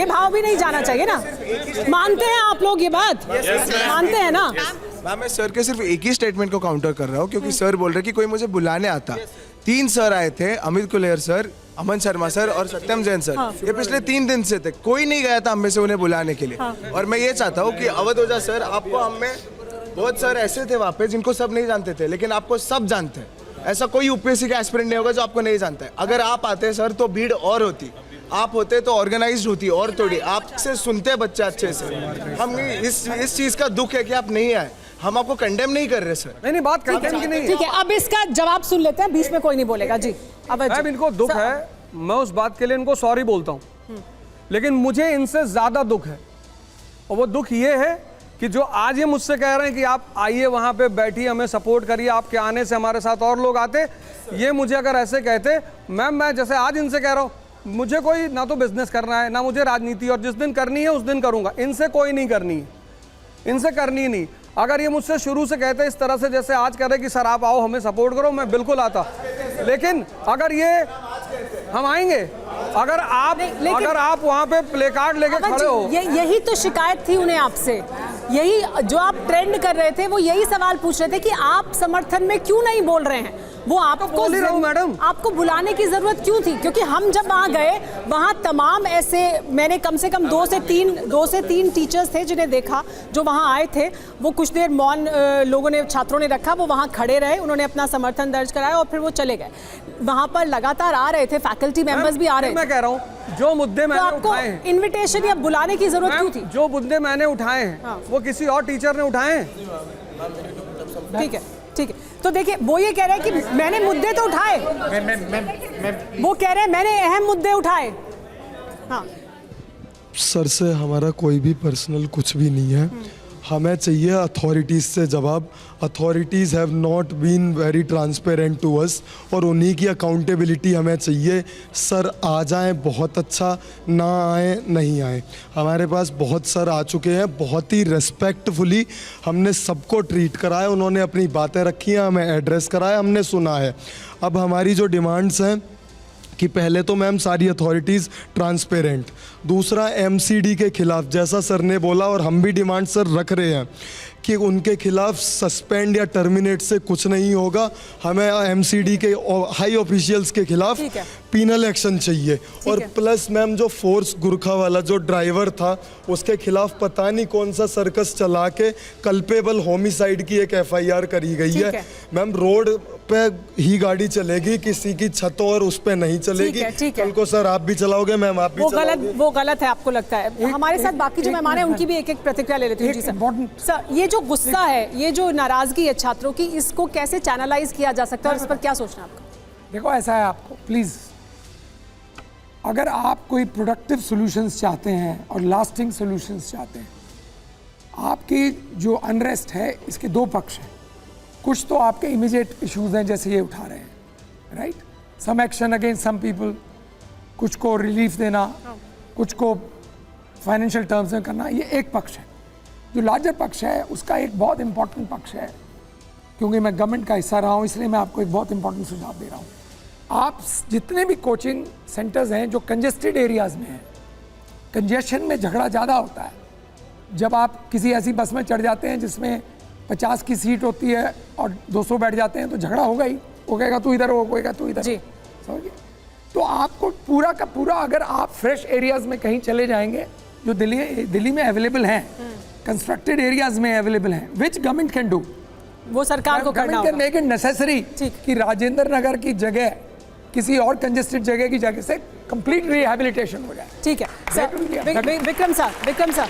ये भाव भी नहीं जाना चाहिए ना। मानते हैं आप लोग ये बात? मानते हैं ना? मैम मैं सर के सिर्फ एक ही स्टेटमेंट को काउंटर कर रहा हूँ, क्योंकि सर बोल रहे कि कोई मुझे बुलाने आता। 3 सर आए थे, अमित कुलेर सर, अमन शर्मा सर और सत्यम जैन सर। ये पिछले 3 दिन से थे, कोई नहीं गया था हम में से उन्हें बुलाने के लिए। और मैं ये चाहता हूँ कि अवध ओझा सर, आपको हम में बहुत सर ऐसे थे वहाँ पे जिनको सब नहीं जानते थे, लेकिन आपको सब जानते हैं। ऐसा कोई यूपीएससी का एस्पिरेंट नहीं होगा जो आपको नहीं जानता है। अगर आप आते सर तो भीड़ और होती, आप होते तो ऑर्गेनाइज्ड होती और थोड़ी। आपसे सुनते बच्चे अच्छे से। हम इस चीज़ का दुख है कि आप नहीं आए। हम आपको कंडेम नहीं कर रहे सर। नहीं बात कंडेम की नहीं है। ठीक है, अब इसका जवाब सुन लेते हैं, बीच में कोई नहीं बोलेगा जी। अब इनको दुख है, मैं उस बात के लिए इनको सॉरी बोलता हूँ, लेकिन मुझे इनसे ज्यादा दुख है। और वो दुख ये है कि जो आज ये मुझसे कह रहे हैं कि आप आइए वहां पे बैठिए, हमें सपोर्ट करिए, आपके आने से हमारे साथ और लोग आते, ये मुझे अगर ऐसे कहते, मैम मैं जैसे आज इनसे कह रहा हूँ, मुझे कोई ना तो बिजनेस करना है ना मुझे राजनीति, और जिस दिन करनी है उस दिन करूंगा। इनसे कोई नहीं करनी है, इनसे करनी ही नहीं। अगर ये मुझसे शुरू से कहते इस तरह से जैसे आज कह रहे कि सर आप आओ हमें सपोर्ट करो, मैं बिल्कुल आता। लेकिन अगर ये हम आएंगे, अगर आप वहां पे प्ले कार्ड लेके खड़े हो, यही तो शिकायत थी उन्हें आपसे। यही जो आप ट्रेंड कर रहे थे, वो यही सवाल पूछ रहे थे कि आप समर्थन में क्यों नहीं बोल रहे हैं। वो आपको मैडम, आपको बुलाने की जरूरत क्यों थी? क्योंकि हम जब वहां गए, वहां तमाम ऐसे, मैंने कम से कम 2 से 3 टीचर्स थे जिन्हें देखा, जो वहां आए थे। वो कुछ देर मौन लोगों ने, छात्रों ने रखा, वो वहां खड़े रहे, उन्होंने अपना समर्थन दर्ज कराया और फिर वो चले गए। वहां पर लगातार आ रहे थे, फैकल्टी मेंबर्स भी आ रहे थे। मैं कह रहा हूँ जो मुद्दे मैंने उठाए हैं, इनविटेशन या बुलाने की जरूरत क्यों थी? जो मुद्दे मैंने उठाए हैं वो किसी और टीचर ने उठाए हैं। ठीक है, ठीक है। तो देखिए, वो ये कह रहे हैं कि मैंने मुद्दे तो उठाए, वो कह रहे हैं मैंने अहम मुद्दे उठाए। हाँ सर से हमारा कोई भी पर्सनल कुछ भी नहीं है। हमें चाहिए अथॉरिटीज़ से जवाब। Authorities have not been very transparent to us, और उन्हीं की अकाउंटेबिलिटी हमें चाहिए। सर आ जाएं बहुत अच्छा, ना आए नहीं आए। हमारे पास बहुत सर आ चुके हैं, बहुत ही रेस्पेक्टफुली हमने सबको ट्रीट कराया, उन्होंने अपनी बातें रखी हैं, हमें एड्रेस कराया, हमने सुना है। अब हमारी जो डिमांड्स हैं कि पहले तो मैम सारी अथॉरिटीज़ ट्रांसपेरेंट, दूसरा एमसीडी के खिलाफ जैसा सर ने बोला, और हम भी डिमांड सर रख रहे हैं कि उनके खिलाफ सस्पेंड या टर्मिनेट से कुछ नहीं होगा। हमें एमसीडी के हाई ऑफिशियल्स के खिलाफ पीनल एक्शन चाहिए। और प्लस मैम जो फोर्स गुरखा वाला जो ड्राइवर था, उसके खिलाफ पता नहीं कौन सा सर्कस चला के कल्पेबल होमिसाइड की एक एफआईआर करी गई है। मैम रोड पे ही गाड़ी चलेगी, किसी की छतों और उस पे नहीं चलेगी। कल को सर आप भी चलाओगे, मैम आप भी चलाओगे। वो गलत है आपको लगता है? हमारे साथ बाकी जो मेहमान हैं उनकी भी एक प्रतिक्रिया ले लेती हूँ। जी सर, ये जो गुस्सा है, ये जो नाराजगी है छात्रों की, इसको कैसे चैनलाइज किया जा सकता है और इस पर क्या सोचना आपका? देखो ऐसा है, आपको प्लीज, अगर आप कोई प्रोडक्टिव सॉल्यूशंस चाहते हैं और लास्टिंग सॉल्यूशंस चाहते हैं, आपकी जो अनरेस्ट है इसके 2 पक्ष हैं। कुछ तो आपके इमीडिएट इश्यूज हैं जैसे ये उठा रहे हैं, right, some action against some people, कुछ को रिलीफ देना, कुछ को फाइनेंशियल टर्म्स में करना, ये एक पक्ष है। जो लार्जर पक्ष है उसका एक बहुत इंपॉर्टेंट पक्ष है, क्योंकि मैं गवर्नमेंट का हिस्सा रहा हूँ इसलिए मैं आपको एक बहुत इंपॉर्टेंट सुझाव दे रहा हूँ। आप जितने भी कोचिंग सेंटर्स हैं जो कंजेस्टेड एरियाज़ में हैं, कंजेशन में झगड़ा ज़्यादा होता है। जब आप किसी ऐसी बस में चढ़ जाते हैं जिसमें 50 की सीट होती है और 200 बैठ जाते हैं, तो झगड़ा होगा ही। वो कहेगा तू इधर, वो कहेगा तू इधर, समझिए। तो आपको पूरा का पूरा, अगर आप फ्रेश एरियाज़ में कहीं चले जाएंगे जो दिल्ली में अवेलेबल हैं, कंस्ट्रक्टेड एरियाज़ में अवेलेबल हैं, विच गवर्नमेंट कैन डू, वो सरकार को करना होगा। मेक इट नेसेसरी कि राजेंद्र नगर की जगह किसी और कंजेस्टेड जगह की जगह से कंप्लीट रिहैबिलिटेशन हो जाए। ठीक है सर। विक्रम साहब